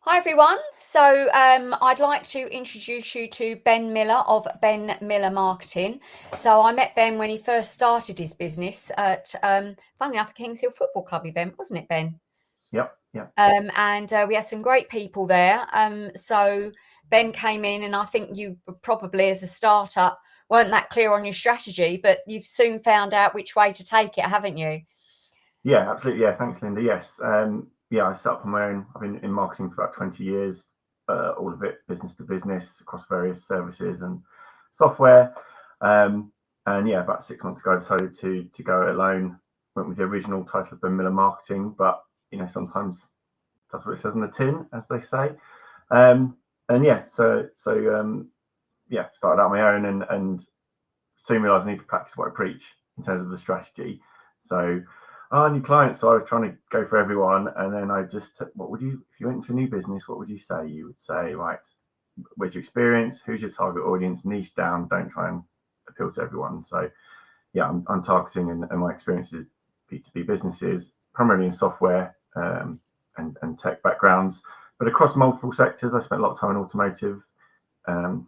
Hi everyone. I'd like to introduce you to Ben Miller of Ben Miller Marketing. So I met Ben when he first started his business at, funnily enough, a Kings Hill Football Club event, wasn't it, Ben? Yep, yep. And we had some great people there. So Ben came in, and I think you probably, as a startup, weren't that clear on your strategy, but you've soon found out which way to take it, haven't you? Yeah, absolutely. Yeah, thanks, Linda. Yes. I set up on my own. I've been in marketing for about 20 years, all of it business to business across various services and software. And yeah, about 6 months ago, I decided to go it alone. Went with the original title of Ben Miller Marketing, but sometimes that's what it says on the tin, as they say. And yeah, started out on my own and soon realised I need to practice what I preach in terms of the strategy. So, new clients. So I was trying to go for everyone, and then I just, what would you, if you went into a new business, what would you say? You would say, right, where's your experience? Who's your target audience? Niche down. Don't try and appeal to everyone. So, yeah, I'm targeting, and my experience is B2B businesses, primarily in software and tech backgrounds, but across multiple sectors. I spent a lot of time in automotive,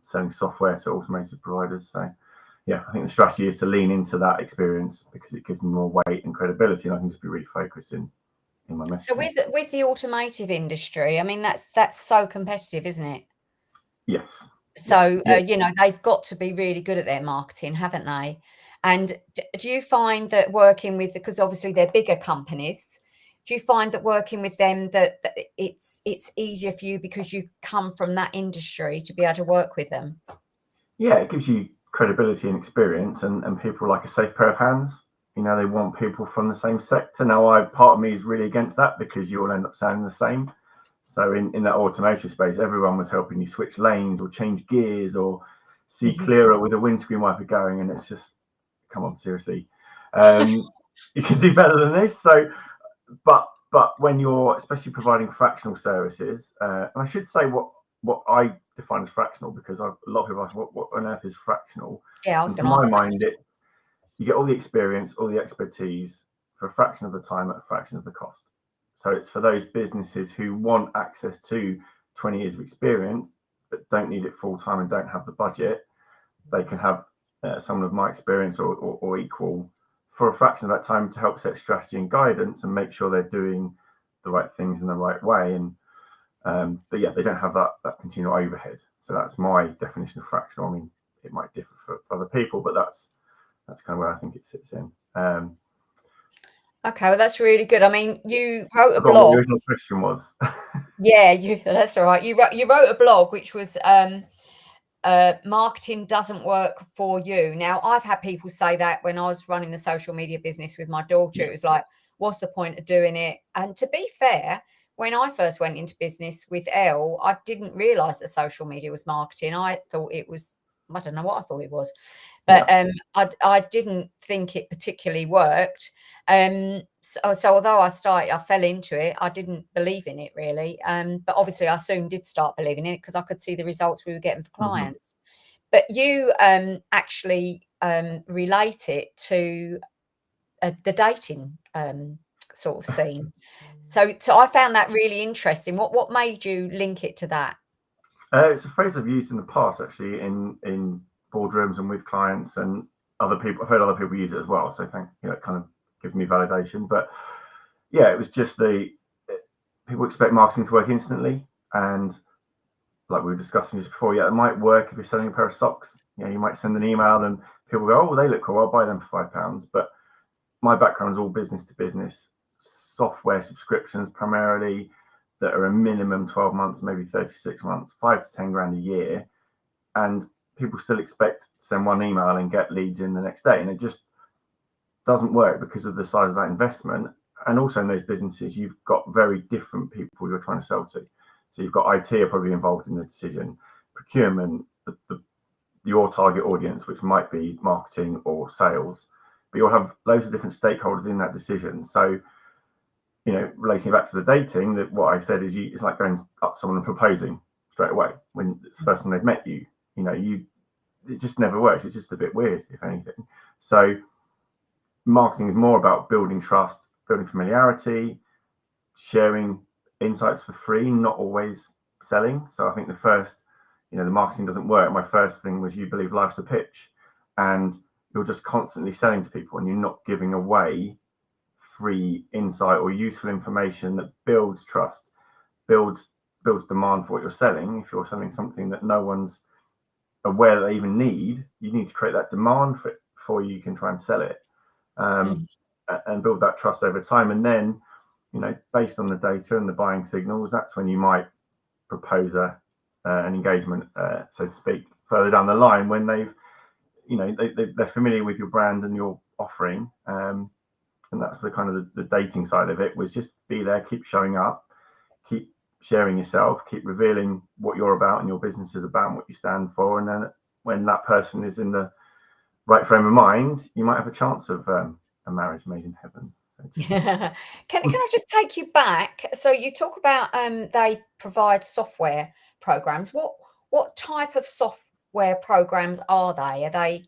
selling software to automotive providers. So, yeah, I think the strategy is to lean into that experience because it gives me more weight and credibility, and I can just be really focused in my So messaging. with the automotive industry, I mean that's so competitive, isn't it? Yes. Yeah. So, Yeah. they've got to be really good at their marketing, haven't they? And do you find that working with, because obviously they're bigger companies, do you find that working with them that it's easier for you because you come from that industry to be able to work with them? Yeah. It gives you credibility and experience, and people like a safe pair of hands. They want people from the same sector. Now, part of me is really against that because you all end up sounding the same. So in that automotive space, everyone was helping you switch lanes or change gears or see clearer with a windscreen wiper going, and it's just, come on, seriously, you can do better than this. So, but when you're especially providing fractional services, and I should say what I define as fractional, because a lot of people ask what on earth is fractional, Yeah, I was and to going to my ask that. mind, you get all the experience, all the expertise for a fraction of the time at a fraction of the cost. So it's for those businesses who want access to 20 years of experience but don't need it full time and don't have the budget. They can have someone of my experience or equal for a fraction of that time to help set strategy and guidance and make sure they're doing the right things in the right way. But yeah, they don't have that continual overhead. So that's my definition of fractional. I mean, it might differ for other people, but that's kind of where I think it sits in. Okay, well, that's really good. I mean, you wrote a Forgot what the blog. original question was. Yeah, that's all right. You wrote a blog which was marketing doesn't work for you. Now, I've had people say that when I was running the social media business with my daughter. Yeah. It was like, what's the point of doing it? And to be fair, when I first went into business with Elle, I didn't realize that social media was marketing. I thought it was, I don't know what I thought it was, but Yeah. I didn't think it particularly worked. So although I fell into it, I didn't believe in it really. But obviously I soon did start believing in it because I could see the results we were getting for Hmm. clients. But you actually relate it to the dating sort of scene. So I found that really interesting. What made you link it to that? It's a phrase I've used in the past, actually, in boardrooms and with clients and other people. I've heard other people use it as well. So it kind of gives me validation. But yeah, it was just people expect marketing to work instantly, and like we were discussing just before, yeah, it might work if you're selling a pair of socks. You might send an email and people go, "Oh, well, they look cool. I'll buy them for £5." But my background is all business to business software subscriptions primarily that are a minimum 12 months, maybe 36 months, 5 to 10 grand a year. And people still expect to send one email and get leads in the next day. And it just doesn't work because of the size of that investment. And also in those businesses, you've got very different people you're trying to sell to. So you've got IT are probably involved in the decision, procurement, your target audience, which might be marketing or sales, but you'll have loads of different stakeholders in that decision. So, relating back to the dating, that what I said is it's like going up to someone and proposing straight away when it's the first time they've met you. It just never works. It's just a bit weird, if anything. So marketing is more about building trust, building familiarity, sharing insights for free, not always selling. So I think the first, the marketing doesn't work. My first thing was, you believe life's a pitch, and you're just constantly selling to people and you're not giving away free insight or useful information that builds trust, builds demand for what you're selling. If you're selling something that no one's aware they even need, you need to create that demand for it before you can try and sell it, and build that trust over time. And then, based on the data and the buying signals, that's when you might propose an engagement, so to speak, further down the line, when they're familiar with your brand and your offering. And that's the kind of the dating side of it, was just be there, keep showing up, keep sharing yourself, keep revealing what you're about and your business is about and what you stand for. And then when that person is in the right frame of mind, you might have a chance of a marriage made in heaven. Can I just take you back? So you talk about they provide software programs. What type of software programs are they?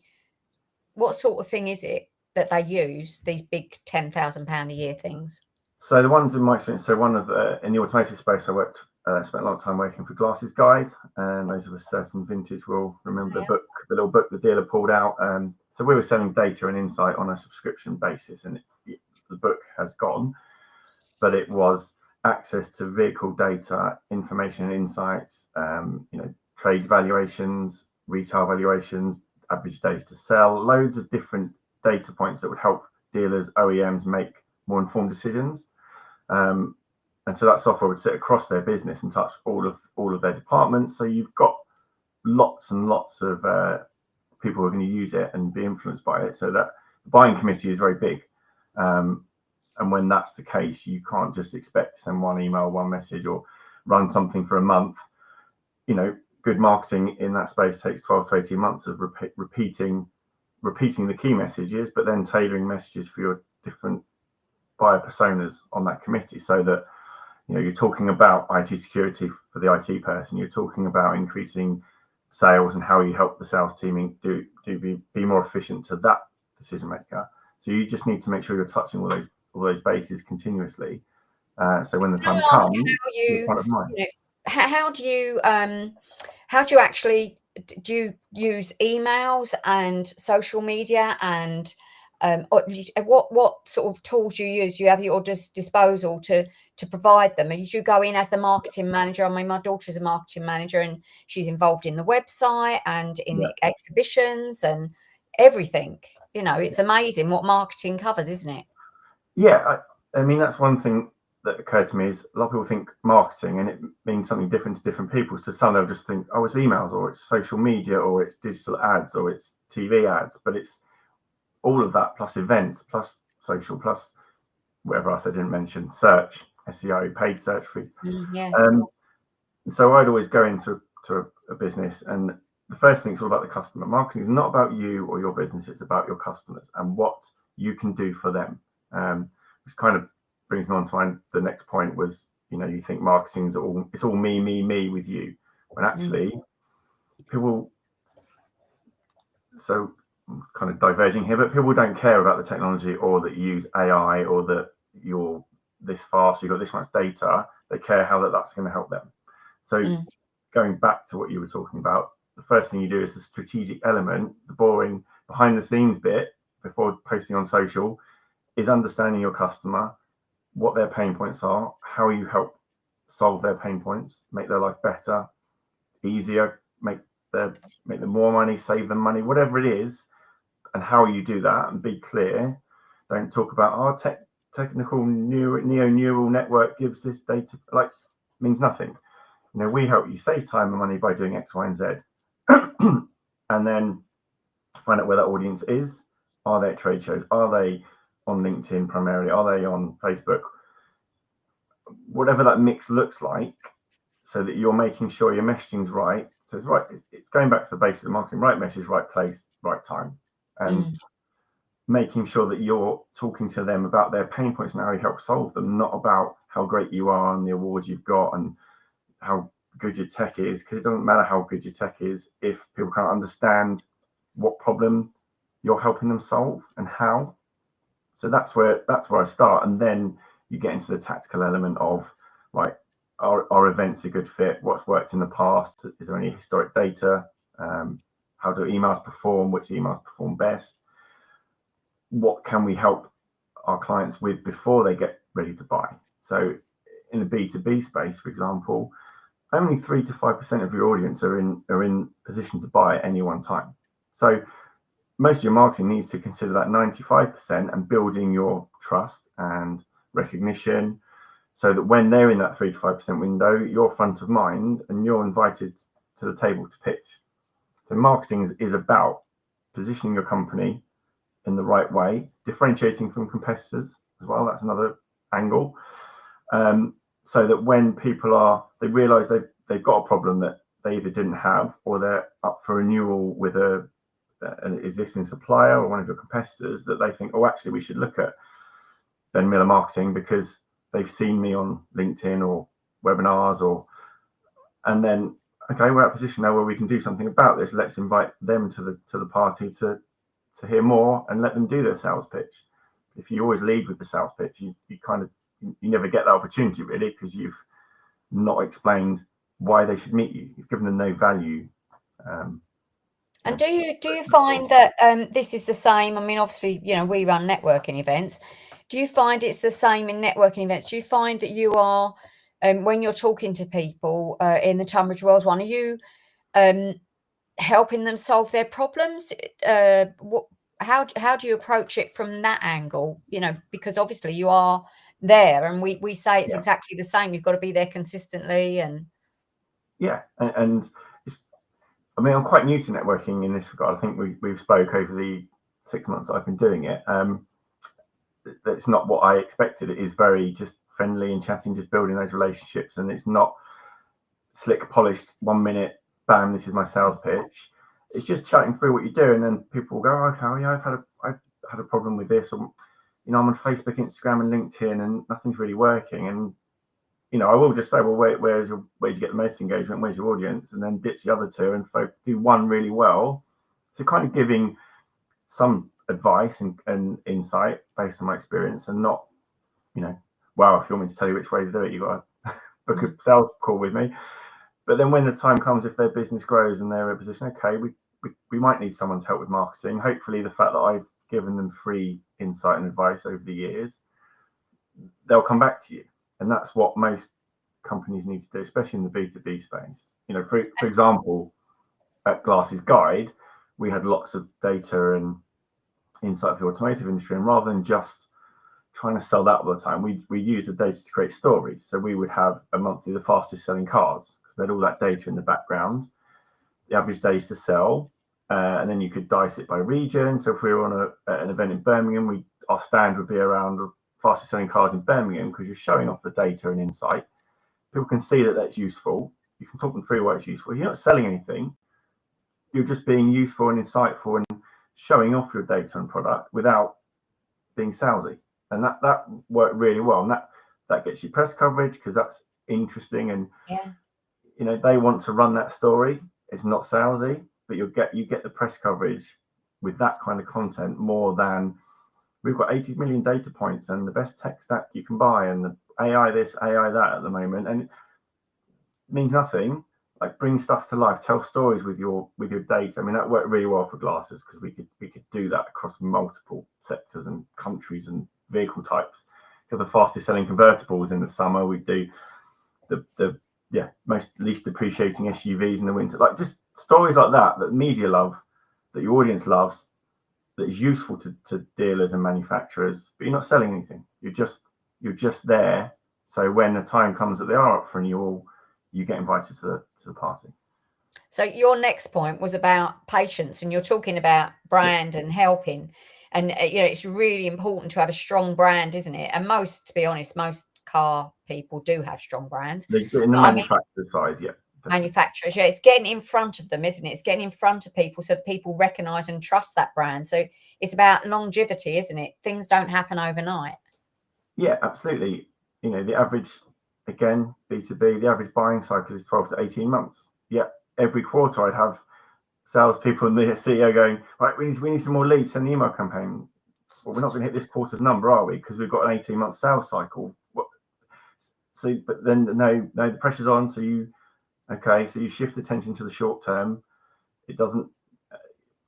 What sort of thing is it that they use, these big £10,000 a year things? So the ones in my experience, so one of in the automotive space, I spent a lot of time working for Glasses Guide, and those of a certain vintage will remember the little book the dealer pulled out. So we were selling data and insight on a subscription basis, and the book has gone, but it was access to vehicle data, information and insights, trade valuations, retail valuations, average days to sell, loads of different data points that would help dealers, OEMs make more informed decisions. And so that software would sit across their business and touch all of their departments. So you've got lots and lots of people who are going to use it and be influenced by it. So that the buying committee is very big. And when that's the case, you can't just expect to send one email, one message, or run something for a month. Good marketing in that space takes 12 to 18 months of repeating the key messages, but then tailoring messages for your different buyer personas on that committee, so that you're talking about IT security for the IT person, you're talking about increasing sales and how you help the sales team be more efficient to that decision maker. So you just need to make sure you're touching all those bases continuously. So when the time comes, you're front of mind. How do you actually, do you use emails and social media, and what sort of tools do you use? You have at your disposal to provide them? And you go in as the marketing manager? I mean, my daughter's a marketing manager, and she's involved in the website and in exhibitions and everything. It's amazing what marketing covers, isn't it? Yeah, I mean, that's one thing that occurred to me, is a lot of people think marketing and it means something different to different people. So some they'll just think, oh, it's emails, or it's social media, or it's digital ads, or it's TV ads, but it's all of that plus events, plus social, plus whatever else I didn't mention, search, SEO, paid search for. So I'd always go into a business, and the first thing is all about the customer. Marketing is not about you or your business, it's about your customers and what you can do for them. Which kind of brings me on to the next point, was, you think marketing is all me with you, when actually people, so I'm kind of diverging here, but people don't care about the technology, or that you use AI, or that you're this fast, you've got this much data. They care how that's going to help them. So going back to what you were talking about, the first thing you do is the strategic element, the boring behind the scenes bit before posting on social, is understanding your customer, what their pain points are, how you help solve their pain points, make their life better, easier, make them more money, save them money, whatever it is, and how you do that, and be clear. Don't talk about our technical neural network gives this data, means nothing. We help you save time and money by doing X, Y, and Z. And then find out where that audience is. Are they at trade shows? Are they on LinkedIn primarily? Are they on Facebook? Whatever that mix looks like, so that you're making sure your messaging's right. So it's right. It's going back to the basics of marketing: right message, right place, right time, and making sure that you're talking to them about their pain points and how you help solve them, not about how great you are and the awards you've got and how good your tech is, because it doesn't matter how good your tech is if people can't understand what problem you're helping them solve and how. So that's where I start, and then you get into the tactical element of, right, are events a good fit? What's worked in the past? Is there any historic data? How do emails perform? Which emails perform best? What can we help our clients with before they get ready to buy? So in the B2B space, for example, only 3 to 5% of your audience are in position to buy at any one time. So most of your marketing needs to consider that 95% and building your trust and recognition, so that when they're in that 3 to 5% window, you're front of mind and you're invited to the table to pitch. So marketing is about positioning your company in the right way, differentiating from competitors as well. That's another angle. So that when people they realize they've got a problem that they either didn't have, or they're up for renewal with an existing supplier or one of your competitors, that they think, oh, actually, we should look at Ben Miller Marketing because they've seen me on LinkedIn or webinars, and then, okay, we're at a position now where we can do something about this. Let's invite them to the party to hear more and let them do their sales pitch. If you always lead with the sales pitch, you never get that opportunity, really, because you've not explained why they should meet you. You've given them no value. And do you find that this is the same? I mean, obviously, we run networking events. Do you find it's the same in networking events? Do you find that you are, when you're talking to people in the Tunbridge Wells one, are you helping them solve their problems? How do you approach it from that angle? Because obviously you are there, and we say it's exactly the same. You've got to be there consistently, and and I mean, I'm quite new to networking in this regard. I think we've spoke over the 6 months I've been doing it. That's not what I expected. It is very just friendly and chatting, just building those relationships, and it's not slick, polished. 1 minute, bam, this is my sales pitch. It's just chatting through what you do, and then people will go, okay, yeah, I've had a problem with this, or I'm on Facebook, Instagram, and LinkedIn, and nothing's really working. And I will just say, well, where do you get the most engagement? Where's your audience? And then ditch the other two and do one really well. So kind of giving some advice and insight based on my experience, and not, wow, if you want me to tell you which way to do it, you got to book a sales call with me. But then when the time comes, if their business grows and they're in a position, okay, we might need someone to help with marketing. Hopefully the fact that I've given them free insight and advice over the years, they'll come back to you. And that's what most companies need to do, especially in the B2B space. For example, at Glasses Guide, we had lots of data and insight for the automotive industry. And rather than just trying to sell that all the time, we use the data to create stories. So we would have a monthly, the fastest selling cars. We had all that data in the background, the average days to sell, and then you could dice it by region. So if we were on an event in Birmingham, our stand would be around the fastest selling cars in Birmingham, because you're showing off the data and insight. People can see that that's useful. You can talk them through why it's useful. You're not selling anything. You're just being useful and insightful and showing off your data and product without being salesy. And that worked really well. And that gets you press coverage, because that's interesting. And they want to run that story. It's not salesy, but you get the press coverage with that kind of content more than we've got 80 million data points and the best tech stack you can buy and the AI this, AI that at the moment. And it means nothing. Like, bring stuff to life, tell stories with your data. I mean, that worked really well for Glasses, because we could do that across multiple sectors and countries and vehicle types. For the fastest selling convertibles in the summer, we do the most least depreciating SUVs in the winter. Like, just stories like that media love, that your audience loves, that is useful to dealers and manufacturers, but you're not selling anything. You're just there. So when the time comes that they are up for renewal, you get invited to the party. So your next point was about patience, and you're talking about brand and helping. And it's really important to have a strong brand, isn't it? And to be honest, most car people do have strong brands. In the manufacturer side, yeah. Manufacturers, it's getting in front of them, isn't it? It's getting in front of people so that people recognize and trust that brand. So it's about longevity, isn't it? Things don't happen overnight. Yeah, absolutely. The average, again, B2B, the average buying cycle is 12 to 18 months. Yeah, every quarter I'd have salespeople and the CEO going, right, we need some more leads in the email campaign. Well, we're not going to hit this quarter's number, are we? Because we've got an 18-month sales cycle. So, but then no, the pressure's on. So you shift attention to the short term. It doesn't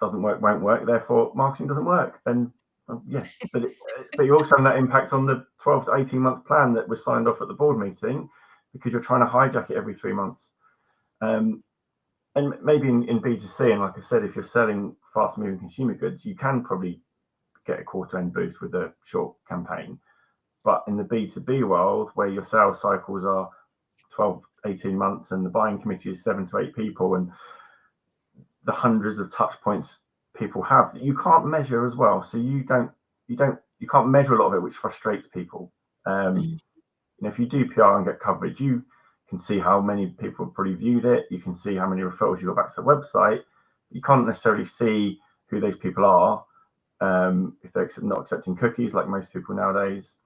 work, won't work. Therefore, marketing doesn't work. Then, but you also have that impact on the 12 to 18 month plan that was signed off at the board meeting, because you're trying to hijack it every 3 months. And maybe in B2C, and like I said, if you're selling fast moving consumer goods, you can probably get a quarter end boost with a short campaign. But in the B2B world, where your sales cycles are 12, 18 months and the buying committee is 7 to 8 people, and the hundreds of touch points people have that you can't measure as well. So you can't measure a lot of it, which frustrates people. If you do PR and get coverage, you can see how many people have probably viewed it. You can see how many referrals you got back to the website. You can't necessarily see who those people are, if they're not accepting cookies like most people nowadays.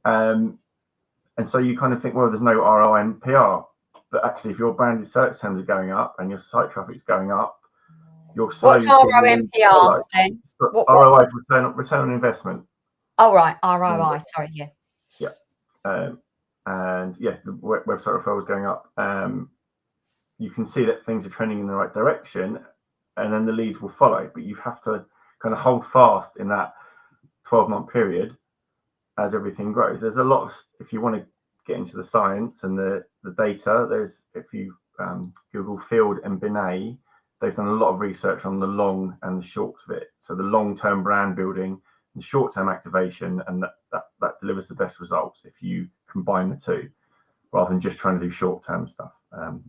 And so you kind of think, well, there's no ROI in PR. But actually, if your branded search terms are going up and your site traffic's going up, you're slowly What's ROMPR then? ROI, return on investment. Oh, right. ROI. Sorry. Yeah. Yeah. And the website referrals going up. You can see that things are trending in the right direction, and then the leads will follow. But you have to kind of hold fast in that 12-month period as everything grows. There's a lot of, if you want to get into the science and the data, if you Google Field and Binet, they've done a lot of research on the long and the short of it. So the long-term brand building, the short-term activation, and that delivers the best results if you combine the two, rather than just trying to do short-term stuff.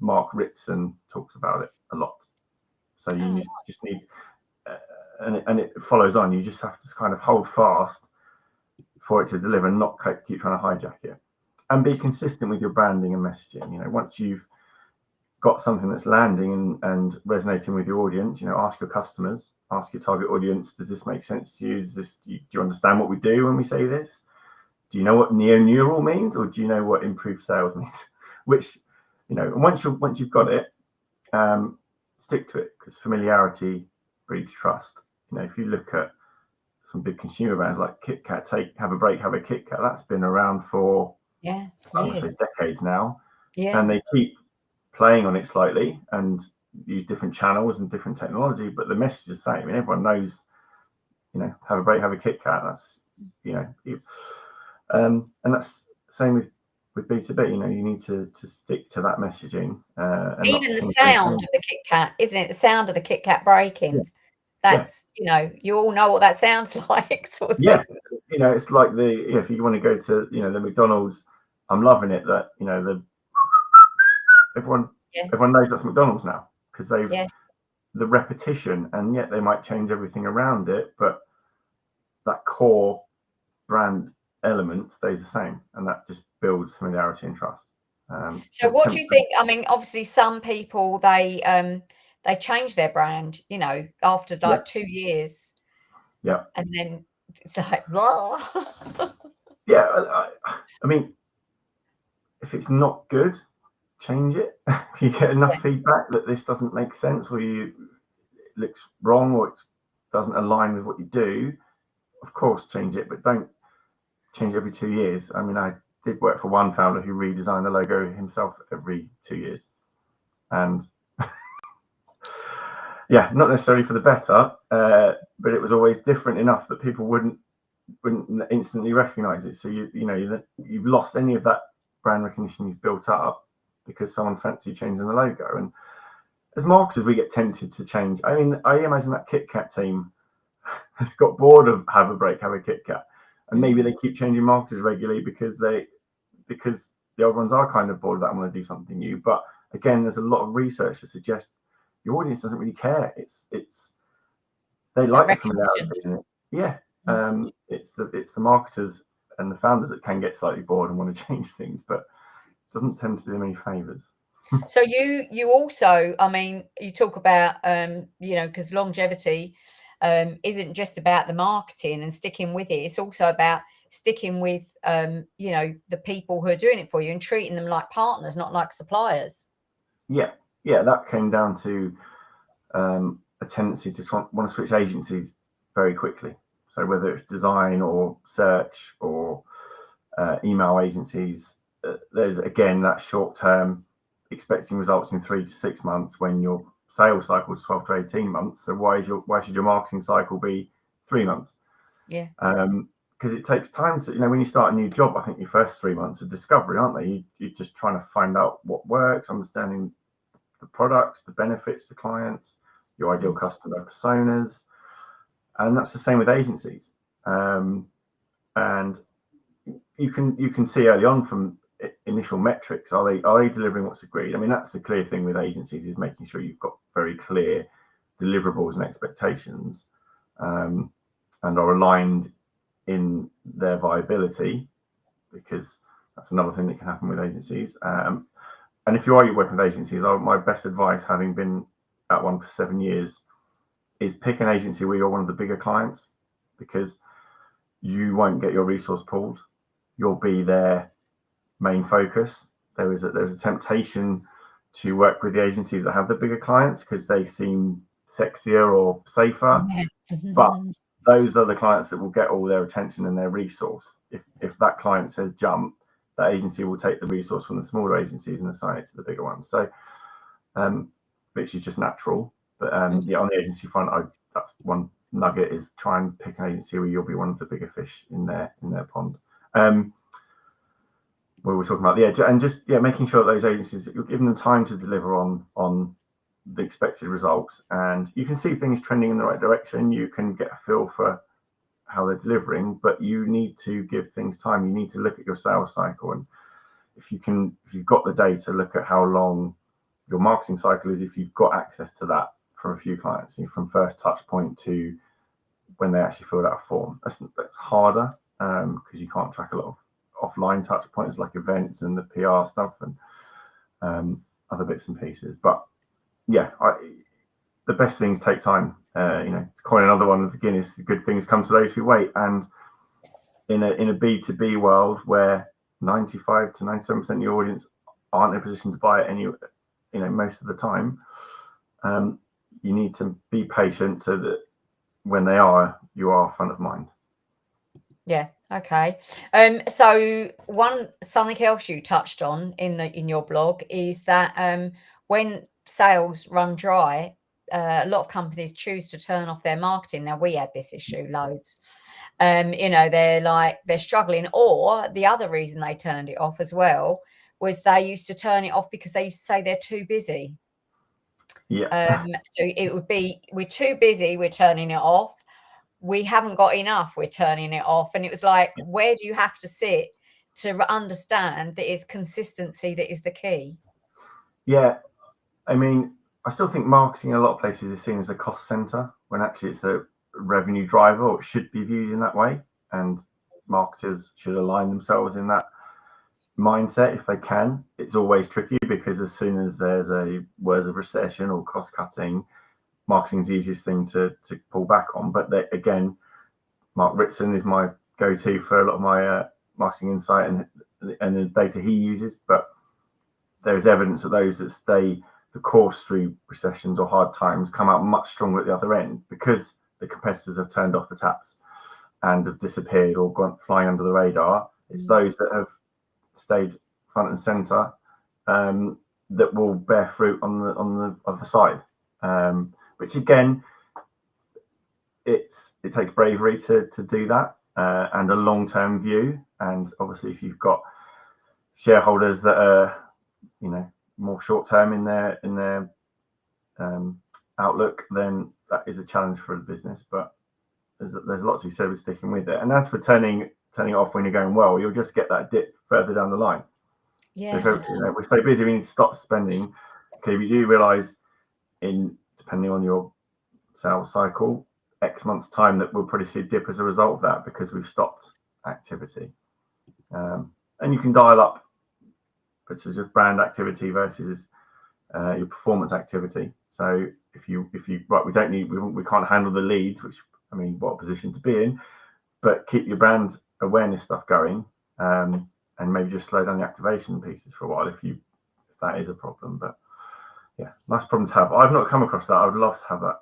Mark Ritson talks about it a lot. So you just need, and it follows on. You just have to kind of hold fast for it to deliver, and not keep trying to hijack it, and be consistent with your branding and messaging. Once you've got something that's landing and resonating with your audience, ask your customers, ask your target audience, does this make sense to you? Do you understand what we do when we say this? Do you know what neo-neural means, or do you know what improved sales means? Which, once you've got it, stick to it, because familiarity breeds trust. If you look at some big consumer brands like Kit Kat, have a break, have a Kit Kat. That's been around for I would say decades now, and they keep playing on it slightly and use different channels and different technology, but the message is the same. Everyone knows, have a break, have a Kit Kat. That's and that's the same with B2B. You need to stick to that messaging. And even the sound of the Kit Kat, isn't it? The sound of the Kit Kat breaking. Yeah. That's you all know what that sounds like, sort of thing. It's like if you want to go to the McDonald's, I'm loving it that everyone knows that's McDonald's now, because the repetition, and yet they might change everything around it, but that core brand element stays the same, and that just builds familiarity and trust. So what do you think? I mean, obviously some people they change their brand, after 2 years. Yeah. And then it's like, blah. Yeah. I mean, if it's not good, change it. If you get enough feedback that this doesn't make sense, or it looks wrong, or it doesn't align with what you do, of course, change it, but don't change every 2 years. I mean, I did work for one founder who redesigned the logo himself every 2 years. And not necessarily for the better, but it was always different enough that people wouldn't instantly recognize it. So you've lost any of that brand recognition you've built up because someone fancied changing the logo. And as marketers, we get tempted to change. I mean, I imagine that Kit Kat team has got bored of have a break, have a Kit Kat, and maybe they keep changing marketers regularly because the old ones are kind of bored of that and want to do something new. But again, there's a lot of research that suggests your audience doesn't really care. They like the familiarity, isn't it? Yeah. It's the marketers and the founders that can get slightly bored and want to change things, but it doesn't tend to do them any favors. So you also, I mean, you talk about because longevity isn't just about the marketing and sticking with it. It's also about sticking with the people who are doing it for you and treating them like partners, not like suppliers. Yeah, that came down to a tendency to want to switch agencies very quickly. So whether it's design or search or email agencies, there's again that short term expecting results in 3 to 6 months when your sales cycle is 12 to 18 months. So why should your marketing cycle be 3 months? Yeah. Because it takes time to, when you start a new job, I think your first 3 months are discovery, aren't they? You're just trying to find out what works, understanding the products, the benefits to clients, your ideal customer personas, and that's the same with agencies. And you can see early on from initial metrics, are they delivering what's agreed? I mean, that's the clear thing with agencies, is making sure you've got very clear deliverables and expectations, and are aligned in their viability, because that's another thing that can happen with agencies. And if you are working with agencies, my best advice, having been at one for 7 years, is pick an agency where you're one of the bigger clients, because you won't get your resource pulled. You'll be their main focus. There's a temptation to work with the agencies that have the bigger clients because they seem sexier or safer. But those are the clients that will get all their attention and their resource. If that client says jump, that agency will take the resource from the smaller agencies and assign it to the bigger ones. So, which is just natural. But on the agency front, that's one nugget, is try and pick an agency where you'll be one of the bigger fish in their pond. Where we're talking about and just making sure that those agencies, you're giving them time to deliver on the expected results, and you can see things trending in the right direction. You can get a feel for how they're delivering, but you need to give things time. You need to look at your sales cycle, and if you've got the data, look at how long your marketing cycle is, if you've got access to that from a few clients, from first touch point to when they actually filled out a form. That's harder because you can't track a lot of offline touch points like events and the PR stuff and other bits and pieces. But the best things take time. To coin another one of the Guinness, good things come to those who wait. And in a B2B world where 95 to 97% of your audience aren't in a position to buy it most of the time, you need to be patient so that when they are, you are front of mind. Yeah. Okay. So something else you touched on in your blog is that when sales run dry, a lot of companies choose to turn off their marketing. Now, we had this issue loads. They're struggling, or the other reason they turned it off as well was they used to turn it off because they used to say they're too busy. Yeah. So it would be, we're too busy, we're turning it off. We haven't got enough, we're turning it off. And it was like, where do you have to sit to understand that it's consistency that is the key? Yeah. I mean, I still think marketing in a lot of places is seen as a cost center, when actually it's a revenue driver, or it should be viewed in that way. And marketers should align themselves in that mindset if they can. It's always tricky because as soon as there's words of recession or cost cutting, marketing's the easiest thing to pull back on. But again, Mark Ritson is my go-to for a lot of my marketing insight and the data he uses. But there's evidence that those that stay the course through recessions or hard times come out much stronger at the other end, because the competitors have turned off the taps and have disappeared or gone flying under the radar. It's those that have stayed front and center that will bear fruit on the other side. Which again, it takes bravery to do that, and a long-term view. And obviously, if you've got shareholders that are more short-term in their outlook, then that is a challenge for the business. But there's lots to be said with sticking with it. And as for turning it off when you're going well, you'll just get that dip further down the line. Yeah. So if we're so busy, we need to stop spending. Okay, we do realise depending on your sales cycle, X months time, that we'll probably see a dip as a result of that because we've stopped activity. And you can dial up, which is your brand activity versus your performance activity. So if you we can't handle the leads, which, I mean, what a position to be in, but keep your brand awareness stuff going, and maybe just slow down the activation pieces for a while if that is a problem. But yeah, nice problem to have. I've not come across that. I would love to have that.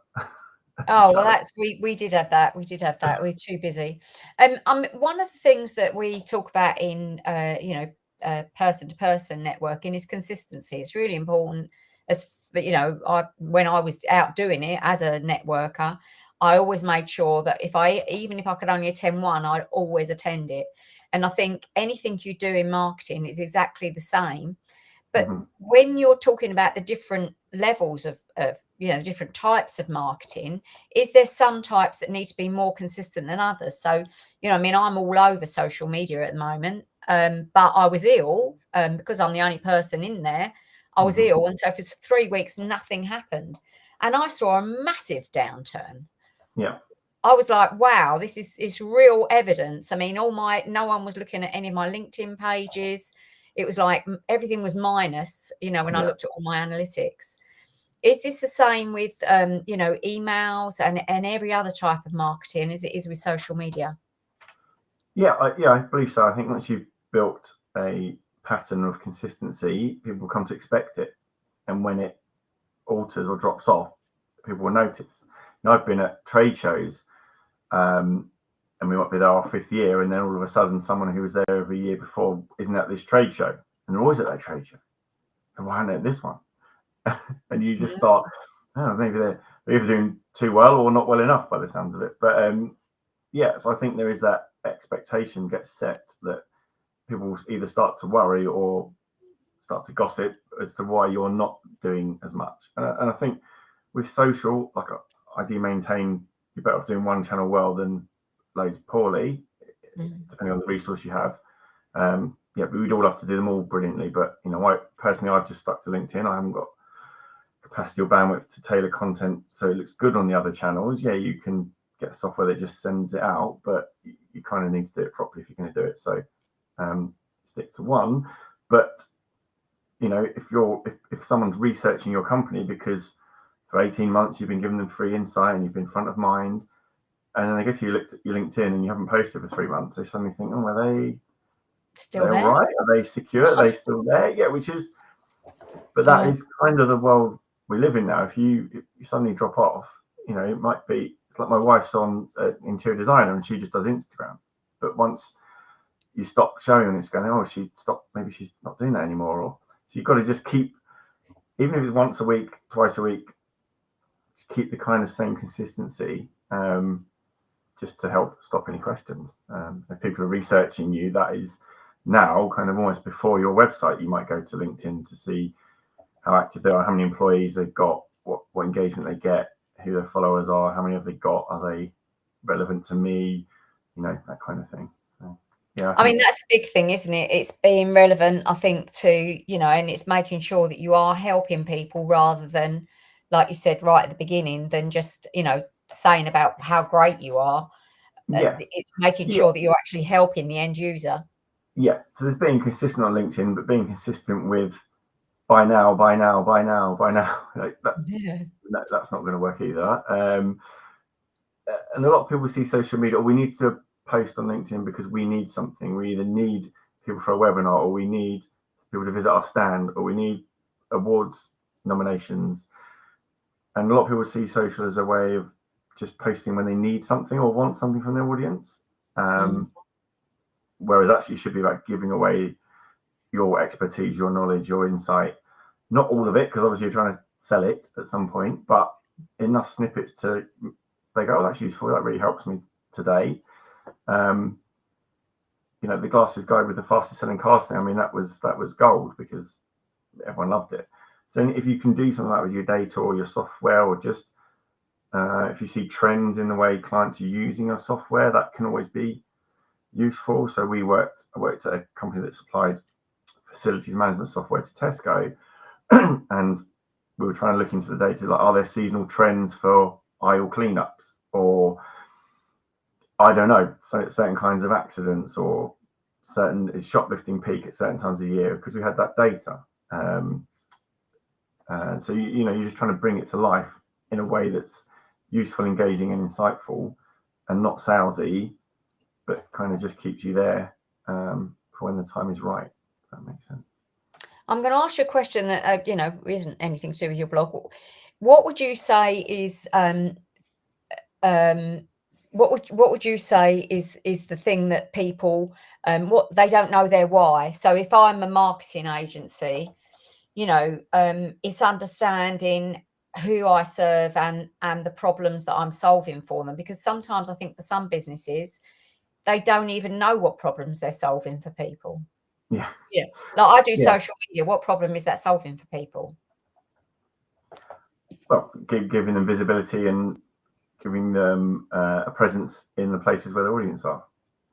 Oh, well, we did have that. We're too busy. One of the things that we talk about in, person-to-person networking is consistency. It's really important. As you know, when I was out doing it as a networker, I always made sure that even if I could only attend one, I'd always attend it. And I think anything you do in marketing is exactly the same. But when you're talking about the different levels of different types of marketing, is there some types that need to be more consistent than others? So, I mean, I'm all over social media at the moment, but I was ill because I'm the only person in there. I was ill, and so for 3 weeks, nothing happened, and I saw a massive downturn. Yeah. I was like, wow, this is real evidence. I mean, no one was looking at any of my LinkedIn pages. It was like everything was minus, when I looked at all my analytics. Is this the same with, emails and every other type of marketing as it is with social media? Yeah, I believe so. I think once you've built a pattern of consistency, people come to expect it. And when it alters or drops off, people will notice. I've been at trade shows, and we might be there our 5th year, and then all of a sudden someone who was there every year before isn't at this trade show, and they're always at that trade show. And why aren't they at this one? And you just start, maybe they're either doing too well or not well enough by the sounds of it. But so I think there is that expectation gets set that people either start to worry or start to gossip as to why you're not doing as much. And I think with social, like I do maintain you're better off doing one channel well than loads poorly, depending on the resource you have. But we'd all have to do them all brilliantly. But I've just stuck to LinkedIn. I haven't got capacity or bandwidth to tailor content so it looks good on the other channels. Yeah, you can get software that just sends it out, but you kind of need to do it properly if you're going to do it. So stick to one. But if someone's researching your company because for 18 months you've been giving them free insight and you've been front of mind, and then they go to your LinkedIn and you haven't posted for 3 months, they suddenly think, oh, are they still there? Right? Are they secure? Are they still there? Yeah, but that is kind of the world we live in now. If you suddenly drop off, it might be, it's like my wife's on interior designer and she just does Instagram. But once you stop showing, it's going, oh, she stopped, maybe she's not doing that anymore. Or so you've got to just keep, even if it's once a week, twice a week, just keep the kind of same consistency, just to help stop any questions. If people are researching you, that is now kind of almost before your website. You might go to LinkedIn to see how active they are, how many employees they've got, what engagement they get, who their followers are, how many have they got, are they relevant to me, that kind of thing. So, yeah, I mean, that's a big thing, isn't it? It's being relevant, I think, to, and it's making sure that you are helping people rather than, like you said right at the beginning, than just, saying about how great you are. Yeah. It's making sure that you're actually helping the end user. Yeah. So there's being consistent on LinkedIn, but being consistent with buy now. Like that's not going to work either. And a lot of people see social media, we need to post on LinkedIn because we need something. We either need people for a webinar, or we need people to visit our stand, or we need awards nominations. And a lot of people see social as a way of just posting when they need something or want something from their audience. Whereas actually it should be about giving away your expertise, your knowledge, your insight. Not all of it, because obviously you're trying to sell it at some point, but enough snippets to they go, oh, that's useful. That really helps me today. The glasses guy with the fastest selling cars thing. I mean, that was gold because everyone loved it. So if you can do something like that with your data or your software, or just if you see trends in the way clients are using your software, that can always be useful. So I worked at a company that supplied facilities management software to Tesco, and we were trying to look into the data, like, are there seasonal trends for aisle cleanups, or I don't know, certain kinds of accidents, or certain shoplifting peak at certain times of the year, because we had that data. So you're just trying to bring it to life in a way that's useful, engaging, and insightful, and not salesy, but kind of just keeps you there for when the time is right. If that makes sense. I'm going to ask you a question that isn't anything to do with your blog. What would you say is what would you say is the thing that people what they don't know their why? So if I'm a marketing agency, it's understanding who I serve and the problems that I'm solving for them. Because sometimes I think for some businesses, they don't even know what problems they're solving for people. Yeah. Yeah. Like I do Yeah. social media. What problem is that solving for people? Well, giving them visibility and giving them a presence in the places where their audience are.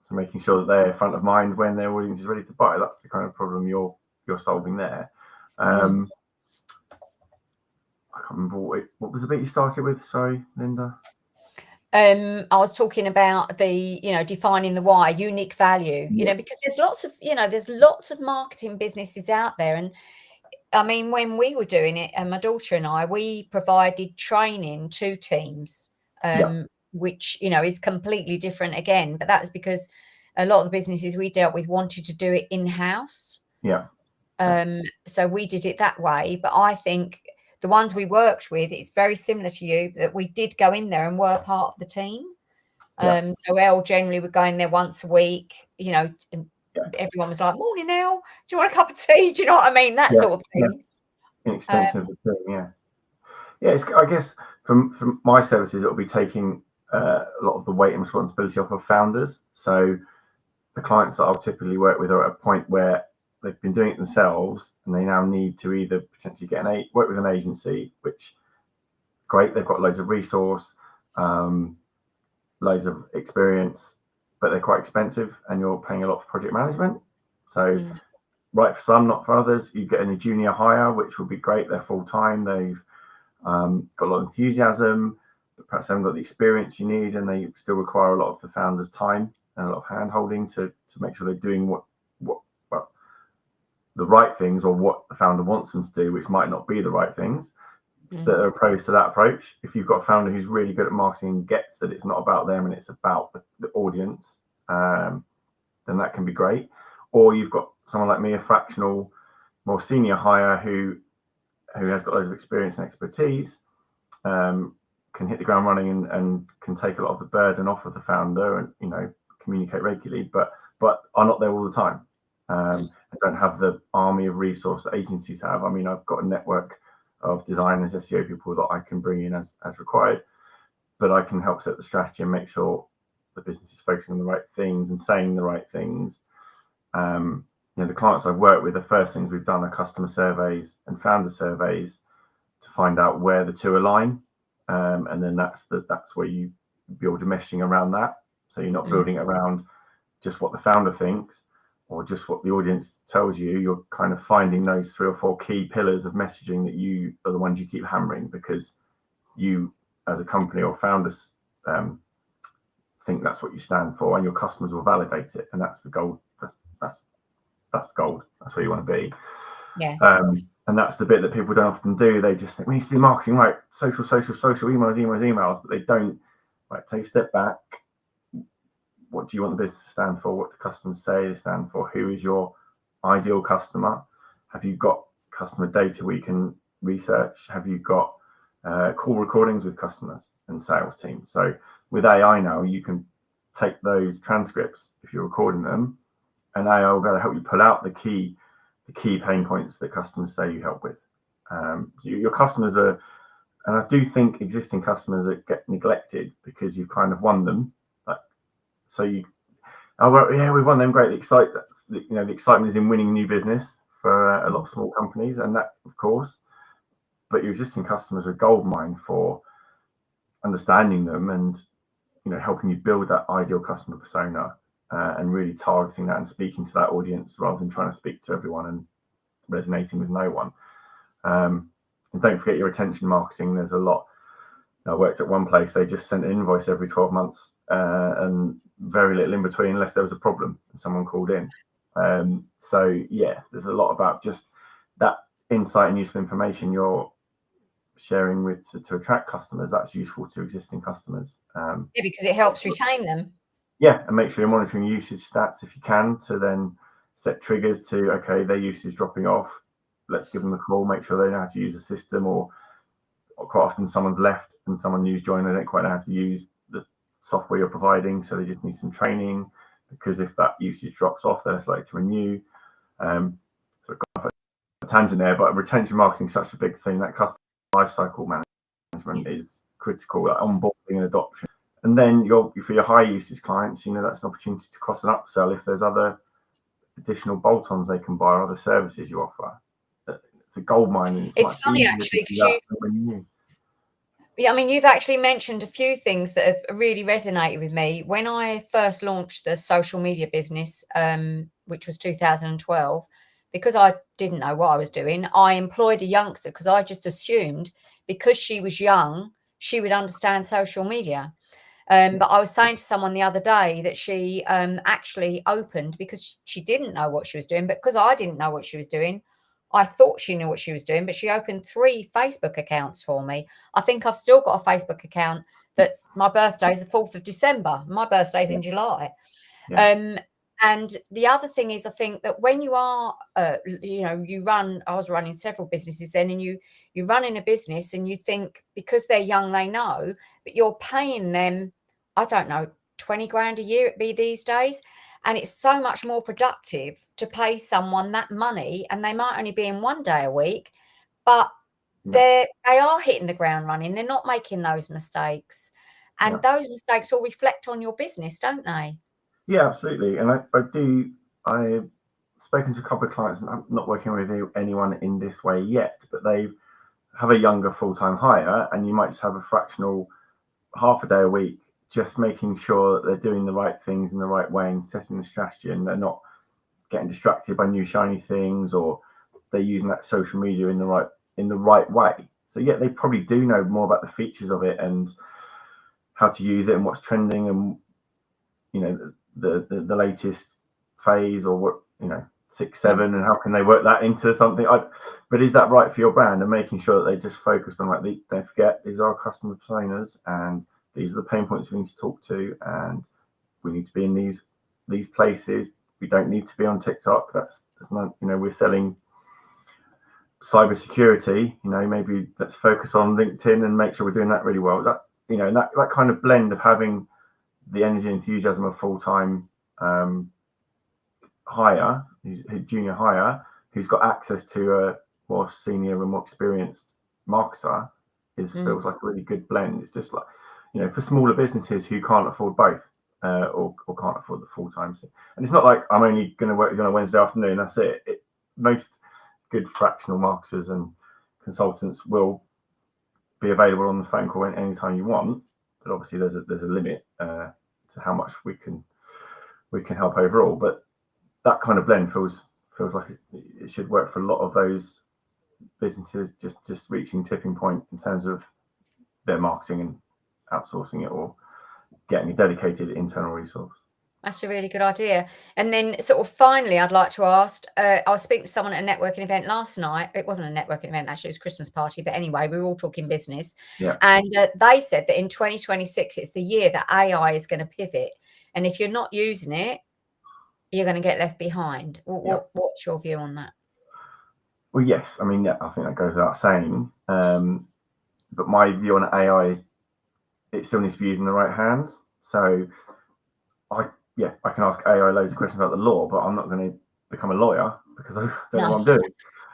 So making sure that they're front of mind when their audience is ready to buy. That's the kind of problem you're solving there. I can't remember what was the bit you started with. Sorry, Linda. I was talking about the, defining the why, unique value, because there's lots of marketing businesses out there. And I mean, when we were doing it, and my daughter and I, we provided training to teams, which, is completely different again. But that's because a lot of the businesses we dealt with wanted to do it in-house. Yeah. So we did it that way. But I think the ones we worked with, it's very similar to you, that we did go in there and were part of the team. So Elle generally would go in there once a week, and everyone was like, "Morning, Elle, do you want a cup of tea?" Do you know what I mean? That sort of thing. An extension of the team, yeah. It's, I guess from my services, it'll be taking a lot of the weight and responsibility off of founders. So the clients that I'll typically work with are at a point where they've been doing it themselves and they now need to either potentially work with an agency, which great, they've got loads of resource, loads of experience, but they're quite expensive and you're paying a lot for project management. So right for some, not for others. You get a junior hire, which will be great. They're full time. They've got a lot of enthusiasm, but perhaps they haven't got the experience you need, and they still require a lot of the founder's time and a lot of hand holding to make sure they're doing what the right things, or what the founder wants them to do, which might not be the right things. That are opposed to that approach. If you've got a founder who's really good at marketing, gets that it's not about them and it's about the audience, then that can be great. Or you've got someone like me, a fractional, more senior hire who has got loads of experience and expertise, can hit the ground running and can take a lot of the burden off of the founder and communicate regularly, but are not there all the time. And don't have the army of resource that agencies have. I mean, I've got a network of designers, SEO people that I can bring in as required, but I can help set the strategy and make sure the business is focusing on the right things and saying the right things. The clients I've worked with, the first things we've done are customer surveys and founder surveys to find out where the two align, and then that's where you build a messaging around that. So you're not building it around just what the founder thinks or just what the audience tells you. You're kind of finding those 3 or 4 key pillars of messaging that you are the ones you keep hammering, because you as a company or founders think that's what you stand for, and your customers will validate it, and that's the gold. That's gold. That's where you want to be. Yeah. And that's the bit that people don't often do. They just think we need to do marketing, right? Social, emails, but they don't. Right, take a step back. What do you want the business to stand for? What do customers say they stand for? Who is your ideal customer? Have you got customer data we can research? Have you got call recordings with customers and sales teams? So with AI now, you can take those transcripts if you're recording them, and AI will be able to help you pull out the key pain points that customers say you help with. Your customers are, and I do think existing customers that get neglected because you've kind of won them. So we won them, great. The excitement is in winning new business for a lot of small companies, and that, of course. But your existing customers are a goldmine for understanding them and helping you build that ideal customer persona, and really targeting that and speaking to that audience rather than trying to speak to everyone and resonating with no one. And don't forget your attention marketing. There's a lot. I worked at one place, they just sent an invoice every 12 months and very little in between unless there was a problem and someone called in. There's a lot about just that insight and useful information you're sharing with to attract customers. That's useful to existing customers. Because it helps retain them. Yeah, and make sure you're monitoring usage stats if you can, to then set triggers to, okay, their usage is dropping off. Let's give them a call, make sure they know how to use the system, or quite often someone's left and someone new's joined, they don't quite know how to use the software you're providing, so they just need some training, because if that usage drops off, they're less likely to renew. So I've got a tangent there, but retention marketing is such a big thing. That customer lifecycle management is critical, like onboarding and adoption. And then for your high usage clients, that's an opportunity to cross and upsell if there's other additional bolt-ons they can buy or other services you offer. It's a gold mine, and it's funny actually, because you've actually mentioned a few things that have really resonated with me. When I first launched the social media business, which was 2012, because I didn't know what I was doing, I employed a youngster because I just assumed because she was young, she would understand social media. But I was saying to someone the other day that she actually opened, because she didn't know what she was doing, but because I didn't know what she was doing, I thought she knew what she was doing, but she opened 3 Facebook accounts for me. I think I've still got a Facebook account that's my birthday is the 4th of December. My birthday's in July. And the other thing is, I think that when you are, I was running several businesses then, and you're running a business and you think because they're young, they know, but you're paying them, I don't know, 20 grand a year it'd be these days. And it's so much more productive to pay someone that money, and they might only be in 1 day a week, but they are hitting the ground running. They're not making those mistakes. And those mistakes all reflect on your business, don't they? Yeah, absolutely. And I've spoken to a couple of clients, and I'm not working with anyone in this way yet, but they have a younger full-time hire, and you might just have a fractional half a day a week, just making sure that they're doing the right things in the right way and setting the strategy, and they're not getting distracted by new shiny things, or they're using that social media in the right way. So yeah, they probably do know more about the features of it and how to use it and what's trending, and the latest phase, or what 6, 7, and how can they work that into something. But is that right for your brand? And making sure that they just focus on, like, don't forget, these are our customer personas, and these are the pain points we need to talk to, and we need to be in these places. We don't need to be on TikTok. That's not, we're selling cybersecurity. Maybe let's focus on LinkedIn and make sure we're doing that really well. That kind of blend of having the energy and enthusiasm of full-time hire, junior hire, who's got access to a more senior and more experienced marketer, feels like a really good blend. It's just like, for smaller businesses who can't afford both, or can't afford the full-time. And it's not like I'm only going to work on a Wednesday afternoon, that's it. Most good fractional marketers and consultants will be available on the phone call anytime you want, but obviously there's a limit to how much we can help overall. But that kind of blend feels like it should work for a lot of those businesses just reaching tipping point in terms of their marketing and outsourcing it, or getting a dedicated internal resource. That's a really good idea. And then sort of finally, I'd like to ask, I was speaking to someone at a networking event last night. It wasn't a networking event, actually, it was a Christmas party. But anyway, we were all talking business. Yeah. And they said that in 2026, it's the year that AI is going to pivot. And if you're not using it, you're going to get left behind. What's your view on that? Well, yes. I mean, I think that goes without saying. But my view on AI is it still needs to be used in the right hands. So I can ask AI loads of questions about the law, but I'm not going to become a lawyer because I don't know what I'm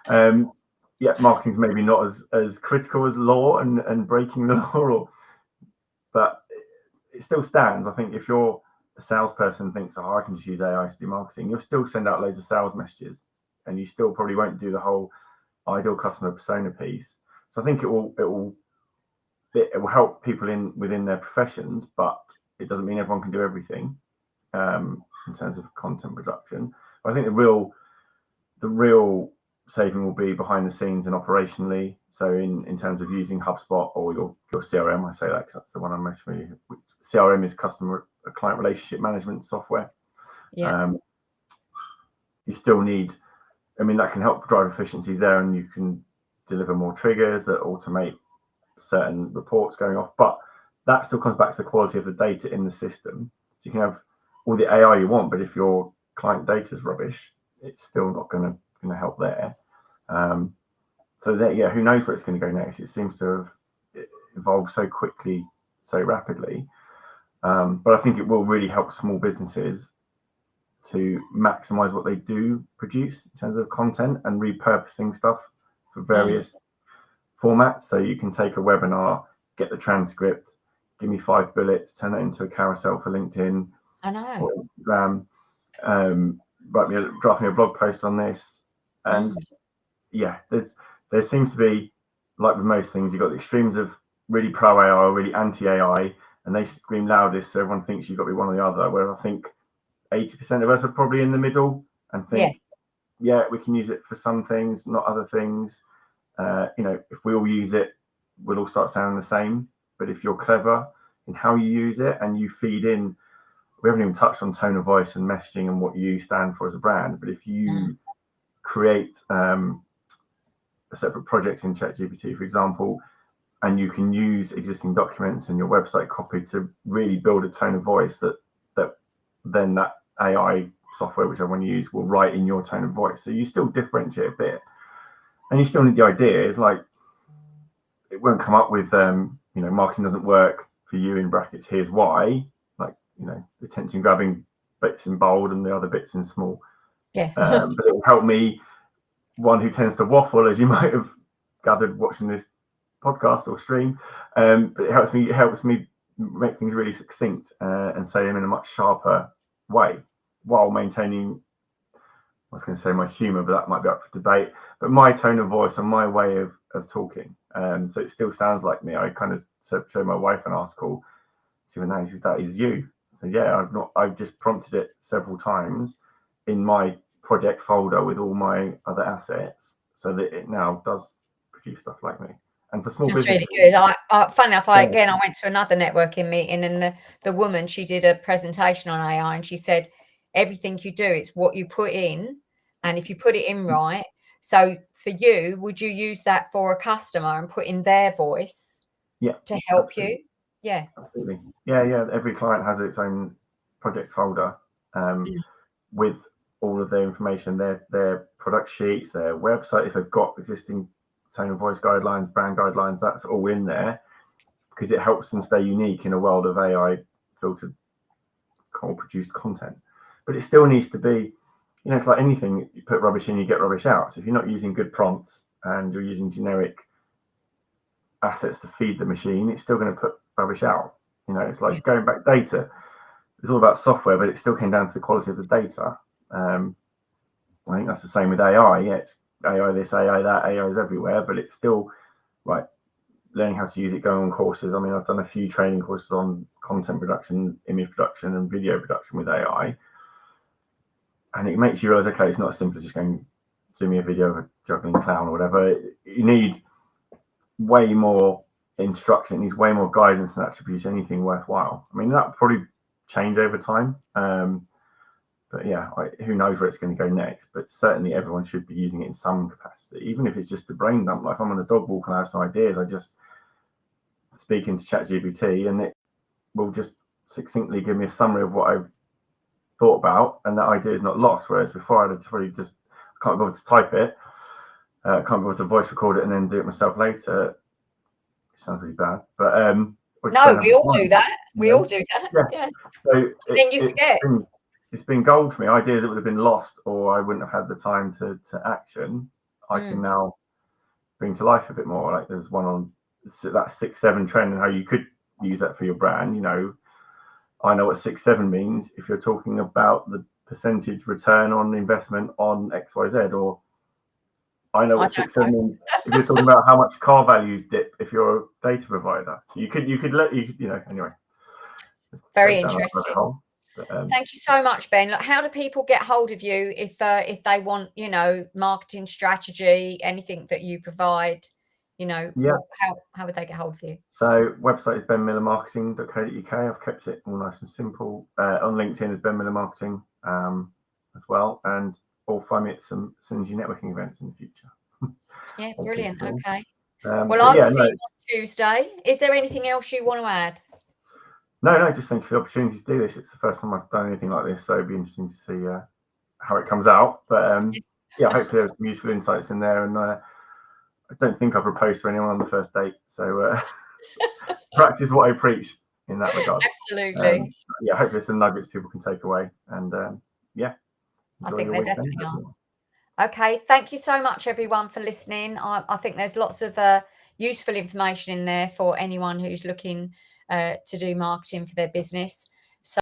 doing. Marketing's maybe not as critical as law and breaking the law, but it still stands. I think if you're a salesperson thinks, I can just use AI to do marketing, you'll still send out loads of sales messages, and you still probably won't do the whole ideal customer persona piece. So I think it will help people within their professions, but it doesn't mean everyone can do everything. In terms of content production, I think the real saving will be behind the scenes and operationally. So in terms of using HubSpot or your CRM, I say that because that's the one I'm most familiar with. CRM is client relationship management software. You still need, that can help drive efficiencies there, and you can deliver more triggers that automate certain reports going off, but that still comes back to the quality of the data in the system. So you can have all the AI you want, but if your client data is rubbish, it's still not going to help there. So who knows where it's going to go next? It seems to have evolved so quickly, so rapidly. But I think it will really help small businesses to maximize what they do produce in terms of content and repurposing stuff for various formats. So you can take a webinar, get the transcript, give me 5 bullets, turn it into a carousel for LinkedIn or Instagram, draft me a blog post on this. And yeah, there seems to be, like with most things, you've got the extremes of really pro AI or really anti AI, and they scream loudest, so everyone thinks you've got to be one or the other. Where I think 80% of us are probably in the middle and think, yeah, we can use it for some things, not other things. If we all use it, we'll all start sounding the same. But if you're clever in how you use it and you feed in, we haven't even touched on tone of voice and messaging and what you stand for as a brand. But if you create a separate project in ChatGPT, for example, and you can use existing documents and your website copy to really build a tone of voice that then that AI software, whichever one you use, will write in your tone of voice. So you still differentiate a bit, and you still need the ideas. Like, it won't come up with marketing doesn't work for you in brackets, here's why, like, attention grabbing bits in bold and the other bits in small. But it will help me, one who tends to waffle, as you might have gathered watching this podcast or stream, but it helps me make things really succinct and say them in a much sharper way, while maintaining, I was going to say my humor, but that might be up for debate, but my tone of voice and my way of talking. So it still sounds like me. I kind of showed my wife an article. She went, "No, that is you." So yeah, I've just prompted it several times in my project folder with all my other assets, so that it now does produce stuff like me. And for small businesses, really good. Funny enough, I went to another networking meeting, and the woman, she did a presentation on AI, and she said, everything you do, it's what you put in, and if you put it in right. So for you, would you use that for a customer and put in their voice to help absolutely. you? Yeah. Absolutely. Yeah. Every client has its own project folder with all of their information, their product sheets, their website, if they've got existing tone of voice guidelines, brand guidelines, that's all in there, because it helps them stay unique in a world of AI filtered or produced content. But it still needs to be, it's like anything, you put rubbish in, you get rubbish out. So if you're not using good prompts and you're using generic assets to feed the machine, it's still going to put rubbish out. It's like going back data. It's all about software, but it still came down to the quality of the data. I think that's the same with AI. Yeah, it's AI this, AI that, AI is everywhere, but it's still right. Learning how to use it, going on courses. I mean, I've done a few training courses on content production, image production, and video production with AI, and it makes you realize, okay, it's not as simple as just going, do me a video of a juggling clown or whatever. You need way more instruction. It needs way more guidance than actually produce anything worthwhile. I mean, that will probably change over time. But yeah, who knows where it's going to go next? But certainly everyone should be using it in some capacity, even if it's just a brain dump. Like, if I'm on a dog walk and I have some ideas, I just speak into ChatGPT and it will just succinctly give me a summary of what I've thought about, and that idea is not lost. Whereas before, I'd probably just can't bother to type it, can't bother to voice record it and then do it myself later. It sounds really bad, but no, we all do that. We all do that. Yeah. So then you forget. It's been gold for me. Ideas that would have been lost or I wouldn't have had the time to action, I can now bring to life a bit more. Like, there's one on that 6-7 trend and how you could use that for your brand. I know what 6-7 means if you're talking about the percentage return on investment on XYZ, or I know what 6-7 means if you're talking about how much car values dip if you're a data provider. So you could anyway. Very interesting. Thank you so much, Ben. How do people get hold of you if they want, marketing strategy, anything that you provide? How would they get hold of you? So website is benmillermarketing.co.uk. I've kept it all nice and simple. On LinkedIn is Ben Miller Marketing as well, and or find me at some synergy networking events in the future. Yeah, brilliant. Okay. Well, I will see you on Tuesday. Is there anything else you want to add? No, just thank you for the opportunity to do this. It's the first time I've done anything like this, so it'd be interesting to see how it comes out. But hopefully there's some useful insights in there. And I don't think I proposed to anyone on the first date, so practice what I preach. in that regard. Absolutely. Yeah, hopefully some nuggets people can take away, and yeah, I think there definitely are. Hopefully. Okay, thank you so much, everyone, for listening. I think there's lots of useful information in there for anyone who's looking to do marketing for their business.